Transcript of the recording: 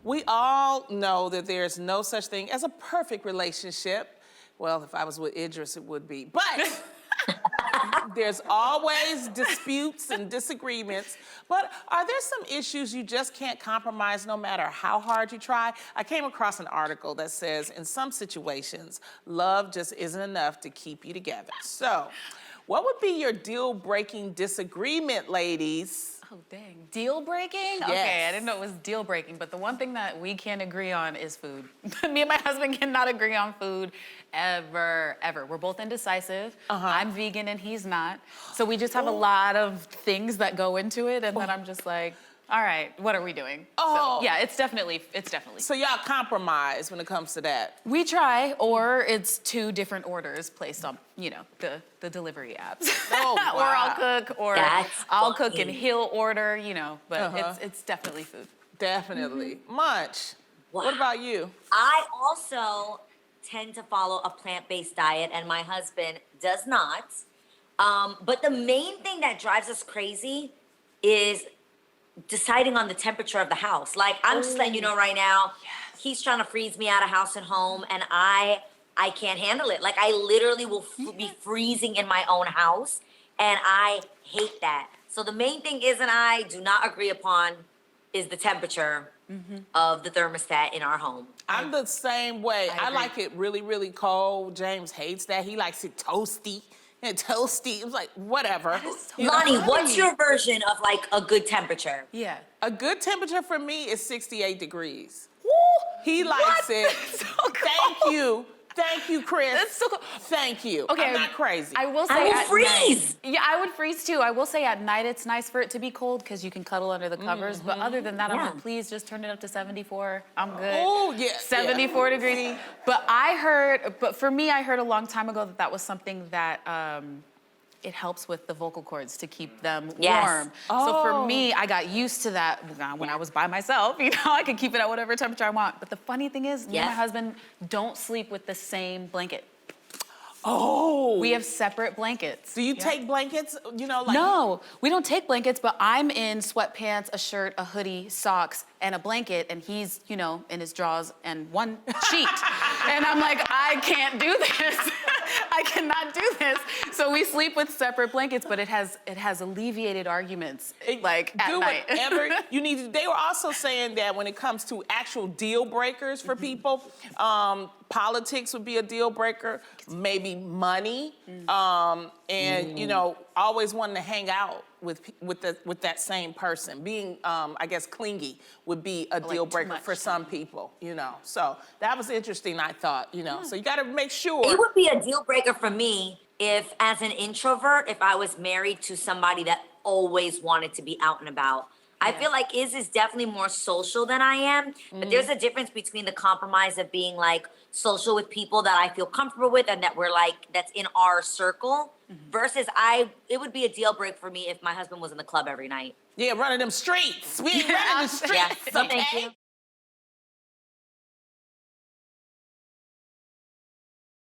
We all know that there's no such thing as a perfect relationship. Well, if I was with Idris, it would be. But there's always disputes and disagreements. But are there some issues you just can't compromise no matter how hard you try? I came across an article that says, in some situations, love just isn't enough to keep you together. So, what would be your deal-breaking disagreement, ladies? Oh, dang. Deal breaking? Yes. Okay, I didn't know it was deal breaking, but the one thing that we can't agree on is food. Me and my husband cannot agree on food ever, ever. We're both indecisive. I'm vegan and he's not. So we just have a lot of things that go into it, and then I'm just like, all right, what are we doing? So, yeah, it's definitely So y'all compromise when it comes to that? we try, or it's 2 different orders placed on, you know, the delivery apps. Oh, wow. Or I'll cook, or That's I'll cook funny. and he'll order, you know, but it's definitely food. Definitely. Munch, what about you? I also tend to follow a plant-based diet, and my husband does not. But the main thing that drives us crazy is deciding on the temperature of the house. Like, I'm just letting you know right now, he's trying to freeze me out of house and home, and I can't handle it. Like, I literally will be freezing in my own house, and I hate that. So the main thing is, and I do not agree upon, is the temperature of the thermostat in our home. I'm the same way. I agree. like it really, really cold. James hates that. He likes it toasty. And toasty. It was like, whatever. Lonnie, what's your version of like a good temperature? Yeah. A good temperature for me is 68 degrees. Woo! He likes it. So Thank cold. you. Thank you, Chris. That's so cool. Thank you. Okay, I'm not crazy. I will say I will at freeze. night. Yeah, I would freeze too. I will say at night it's nice for it to be cold because you can cuddle under the covers. But other than that, I'm Yeah. like, please just turn it up to 74. I'm good. Oh, yeah. 74 degrees. But for me, I heard a long time ago that was something that it helps with the vocal cords to keep them Yes. warm. So for me, I got used to that when I was by myself. You know, I could keep it at whatever temperature I want. But the funny thing is, me and my Yes. husband don't sleep with the same blanket. Oh. We have separate blankets. Do you take blankets? You know, like. No, we don't take blankets, but I'm in sweatpants, a shirt, a hoodie, socks, and a blanket, and he's, you know, in his drawers and one sheet. And I'm like, I can't do this. I cannot do this. So we sleep with separate blankets, but it has alleviated arguments, like at Do night. whatever you need to. They were also saying that when it comes to actual deal breakers for people, politics would be a deal breaker, maybe money, and you know, always wanting to hang out with that same person. Being, I guess, clingy would be a deal too breaker much. for some people. You know, so that was interesting. I thought, you know, so you got to make sure. It would be a deal breaker for me if, as an introvert, if I was married to somebody that always wanted to be out and about. I feel like Iz is definitely more social than I am, but there's a difference between the compromise of being like social with people that I feel comfortable with and that we're like, that's in our circle, versus it would be a deal break for me if my husband was in the club every night. Yeah, running them streets. We ain't running the streets. Yeah, so thank okay? you.